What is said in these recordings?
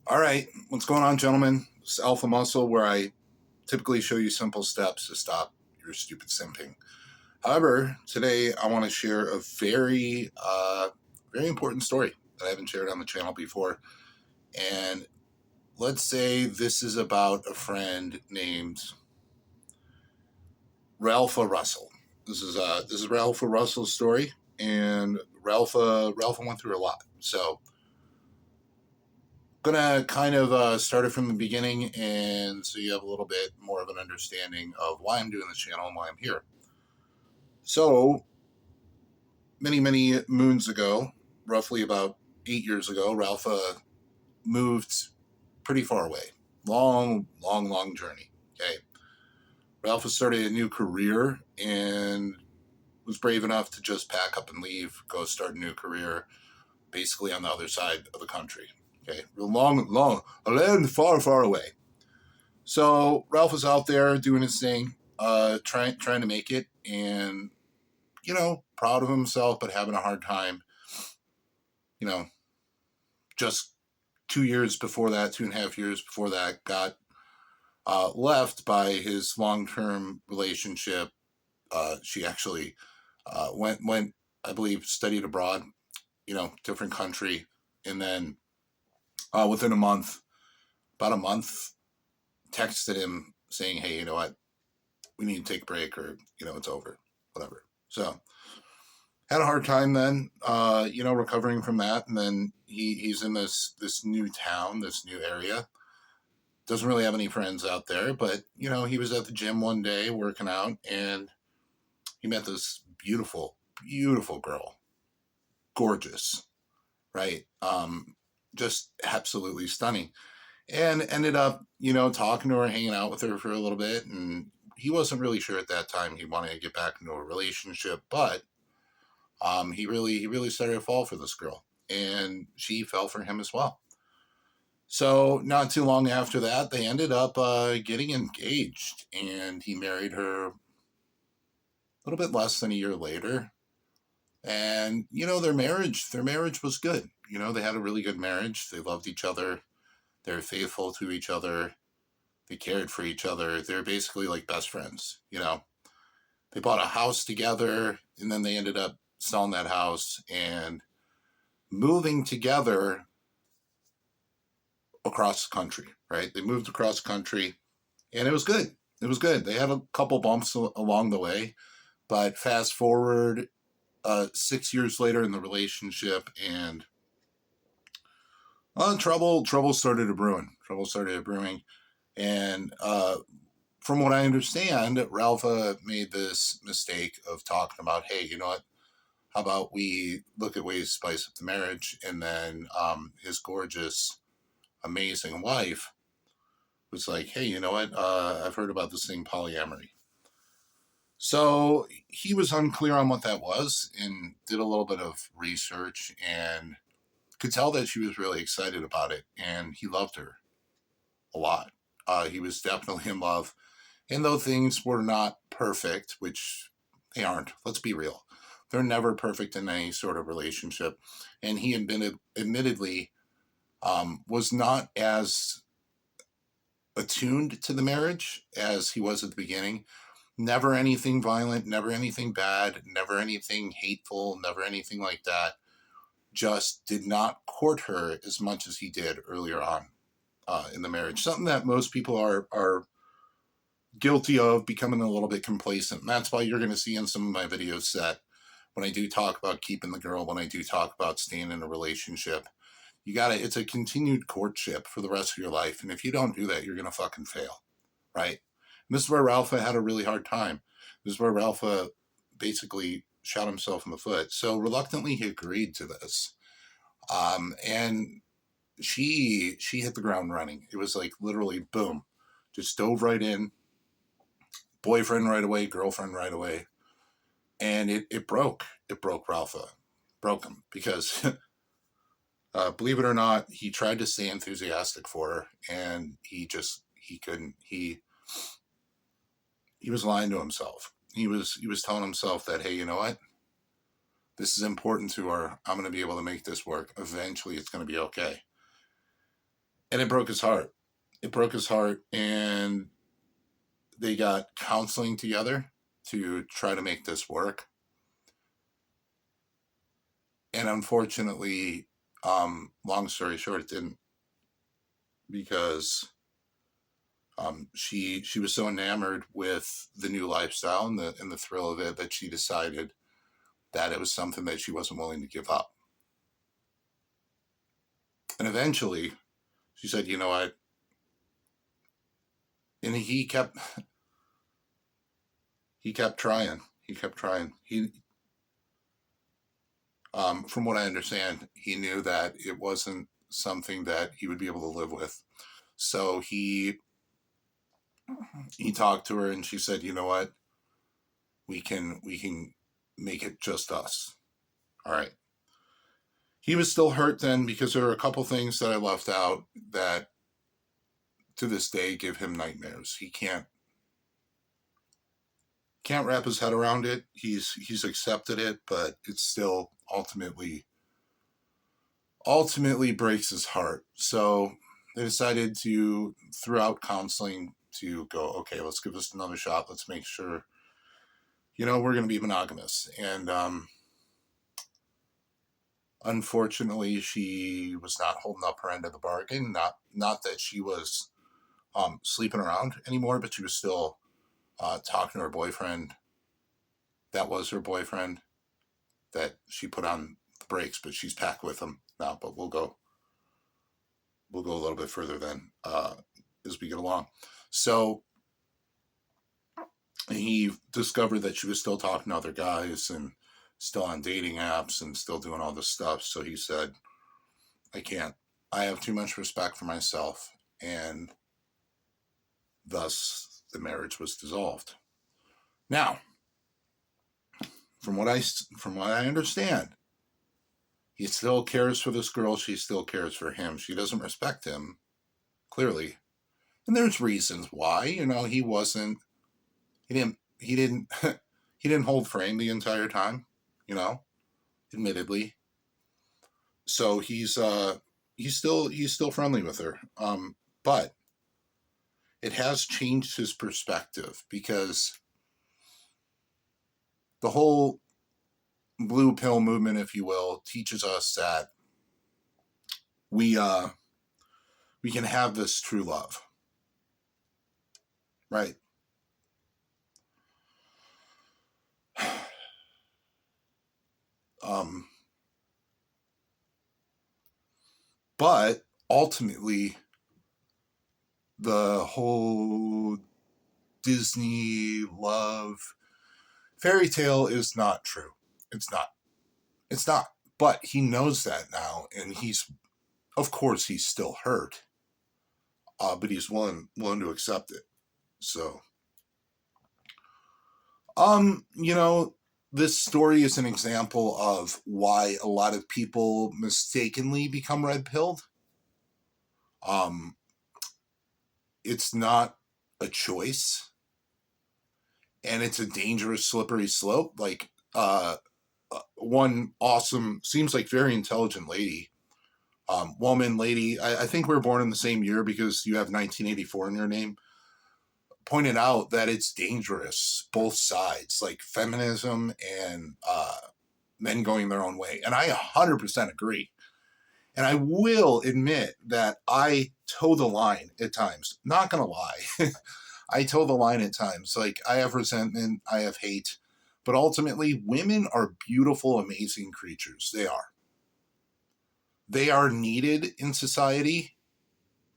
All right, what's going on, gentlemen? It's Alpha Muscle, where I typically show you simple steps to stop your stupid simping. However, today I want to share a very important story that I haven't shared on the channel before. And let's say this is about a friend named Ralph Russell. This is Ralph Russell's story, and Ralph went through a lot. So gonna kind of start it from the beginning, and so you have a little bit more of an understanding of why I'm doing this channel and why I'm here. So many moons ago, roughly about 8 years ago, Ralph moved pretty far away. Long journey. Okay. Ralph started a new career and was brave enough to just pack up and leave, go start a new career, basically on the other side of the country. Okay. A land far away. So Ralph was out there doing his thing, trying to make it, and proud of himself, but having a hard time. You know, just 2 years before that, 2.5 years before that, got left by his long-term relationship. She actually went, I believe, studied abroad, different country, and then within about a month, texted him saying, "Hey, you know what? We need to take a break, or it's over, whatever." So had a hard time then, recovering from that, and then he's in this new town, this new area. Doesn't really have any friends out there, but he was at the gym one day working out, and he met this beautiful girl, gorgeous, right? Just absolutely stunning, and ended up talking to her, hanging out with her for a little bit, and he wasn't really sure at that time he wanted to get back into a relationship, but he really started to fall for this girl, and she fell for him as well. So not too long after that, they ended up getting engaged, and he married her a little bit less than a year later. And their marriage was good. They had a really good marriage. They loved each other. They're faithful to each other. They cared for each other. They're basically like best friends. They bought a house together, and then they ended up selling that house and moving together across the country, right? They moved across the country, and it was good. It was good. They had a couple bumps along the way, but fast forward 6 years later in the relationship, and trouble started to brewing. Trouble started brewing, and from what I understand, Ralph made this mistake of talking about, hey, you know what? How about we look at ways to spice up the marriage? And then his gorgeous, amazing wife was like, hey, you know what? I've heard about this thing, polyamory. So he was unclear on what that was, and did a little bit of research, and could tell that she was really excited about it, and he loved her a lot. He was definitely in love. And though things were not perfect, which they aren't, let's be real, they're never perfect in any sort of relationship. And he admittedly was not as attuned to the marriage as he was at the beginning. Never anything violent, never anything bad, never anything hateful, never anything like that. Just did not court her as much as he did earlier on in the marriage. Something that most people are guilty of, becoming a little bit complacent. And that's why you're going to see in some of my videos that when I do talk about keeping the girl, when I do talk about staying in a relationship, it's a continued courtship for the rest of your life. And if you don't do that, you're going to fucking fail. Right. And this is where Ralpha had a really hard time. This is where Ralpha basically shot himself in the foot. So reluctantly, he agreed to this. And she hit the ground running. It was like literally boom, just dove right in. Boyfriend right away, girlfriend right away. And it broke. It broke Ralpha. Broke him because believe it or not, he tried to stay enthusiastic for her, and he couldn't. He was lying to himself. He was telling himself that, hey, you know what? This is important to her. I'm going to be able to make this work. Eventually, it's going to be okay. And it broke his heart. It broke his heart, and they got counseling together to try to make this work. And unfortunately, long story short, it didn't, because she was so enamored with the new lifestyle and the thrill of it that she decided that it was something that she wasn't willing to give up. And eventually, she said, "You know what?" And he kept trying. He kept trying. From what I understand, he knew that it wasn't something that he would be able to live with. So he talked to her, and she said, "You know what? We can make it just us." All right. He was still hurt then, because there were a couple things that I left out that to this day give him nightmares. He can't wrap his head around it. He's accepted it, but it still ultimately breaks his heart. So they decided to, throughout counseling, to go, okay, let's give this another shot. Let's make sure, we're going to be monogamous. And unfortunately, she was not holding up her end of the bargain. Not that she was sleeping around anymore, but she was still talking to her boyfriend. That was her boyfriend that she put on the brakes, but she's back with him now. But we'll go a little bit further then as we get along. So he discovered that she was still talking to other guys and still on dating apps and still doing all this stuff. So he said, I can't. I have too much respect for myself. And thus the marriage was dissolved. Now, from what I understand, he still cares for this girl. She still cares for him. She doesn't respect him, clearly. And there's reasons why. He didn't he didn't hold frame the entire time, admittedly. So he's still friendly with her. But it has changed his perspective, because the whole blue pill movement, if you will, teaches us that we can have this true love, right? Um, but ultimately, the whole Disney love fairy tale is not true. It's not. It's not. But he knows that now, and of course, he's still hurt. But he's willing to accept it. So, this story is an example of why a lot of people mistakenly become red pilled. It's not a choice, and it's a dangerous, slippery slope. Like, one awesome, seems like very intelligent lady, woman, lady, I think we were born in the same year because you have 1984 in your name, pointed out that it's dangerous, both sides, like feminism and men going their own way. And I 100% agree. And I will admit that I toe the line at times. Not going to lie. I toe the line at times. Like, I have resentment, I have hate. But ultimately, women are beautiful, amazing creatures. They are. They are needed in society.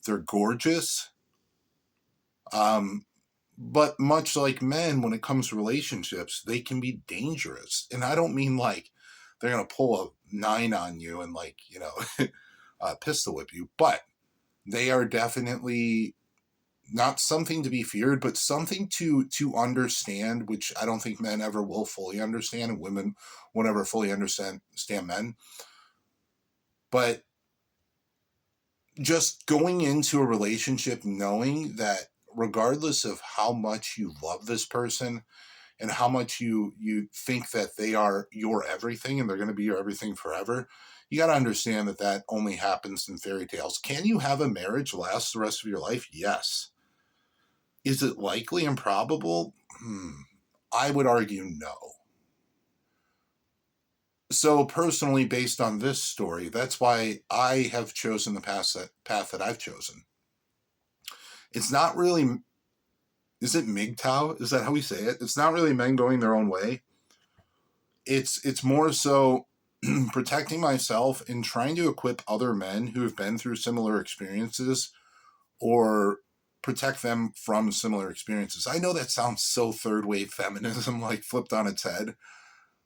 They're gorgeous. But much like men, when it comes to relationships, they can be dangerous. And I don't mean like they're going to pull a 9 on you and pistol whip you, but they are definitely not something to be feared, but something to understand, which I don't think men ever will fully understand, and women won't ever fully understand men. But just going into a relationship knowing that regardless of how much you love this person, and how much you think that they are your everything and they're going to be your everything forever, you got to understand that that only happens in fairy tales. Can you have a marriage last the rest of your life? Yes. Is it likely and probable? I would argue no. So personally, based on this story, that's why I have chosen the path that I've chosen. It's not really, is it MGTOW? Is that how we say it? It's not really men going their own way. It's more so protecting myself and trying to equip other men who have been through similar experiences, or protect them from similar experiences. I know that sounds so third wave feminism, like flipped on its head,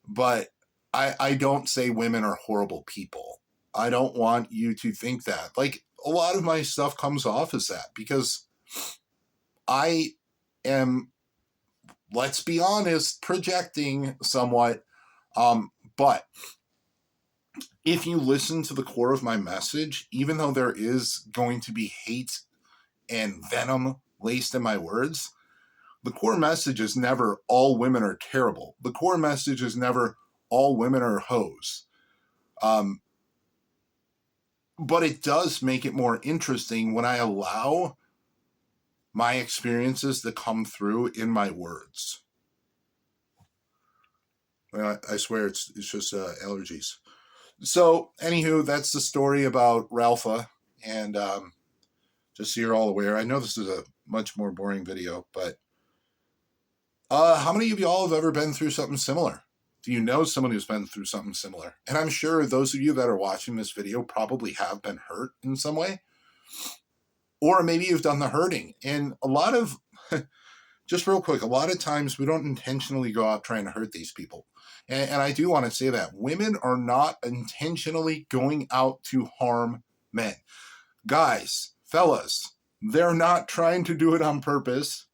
but I don't say women are horrible people. I don't want you to think that. Like, a lot of my stuff comes off as that because I am, let's be honest, projecting somewhat. But if you listen to the core of my message, even though there is going to be hate and venom laced in my words, the core message is never all women are terrible. The core message is never all women are hoes. But it does make it more interesting when I allow my experiences to come through in my words. I swear it's just allergies. So, anywho, that's the story about Ralpha. And just so you're all aware, I know this is a much more boring video, but how many of y'all have ever been through something similar? Do you know someone who's been through something similar? And I'm sure those of you that are watching this video probably have been hurt in some way. Or maybe you've done the hurting. And a lot of, just real quick, a lot of times we don't intentionally go out trying to hurt these people. And I do want to say that women are not intentionally going out to harm men. Guys, fellas, they're not trying to do it on purpose.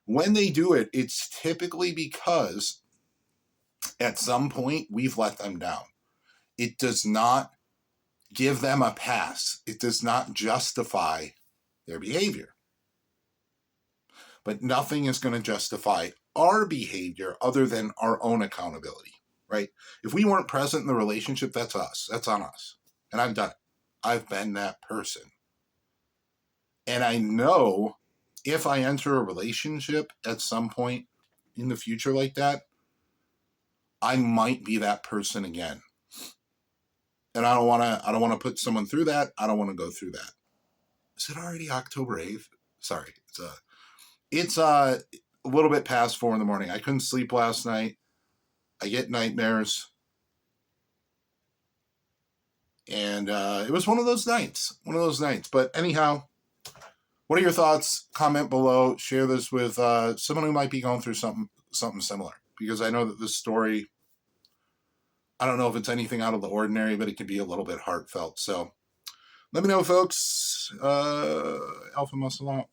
When they do it, it's typically because at some point we've let them down. It does not give them a pass. It does not justify their behavior. But nothing is going to justify our behavior other than our own accountability, right? If we weren't present in the relationship, that's us. That's on us. And I've done it. I've been that person. And I know if I enter a relationship at some point in the future like that, I might be that person again. And I don't want to put someone through that. I don't want to go through that. Is it already October 8th? Sorry. It's a little bit past 4 a.m. I couldn't sleep last night. I get nightmares. And it was one of those nights. But anyhow, what are your thoughts? Comment below. Share this with someone who might be going through something similar. Because I know that this story, I don't know if it's anything out of the ordinary, but it could be a little bit heartfelt. So let me know, folks. Alpha Muscle out.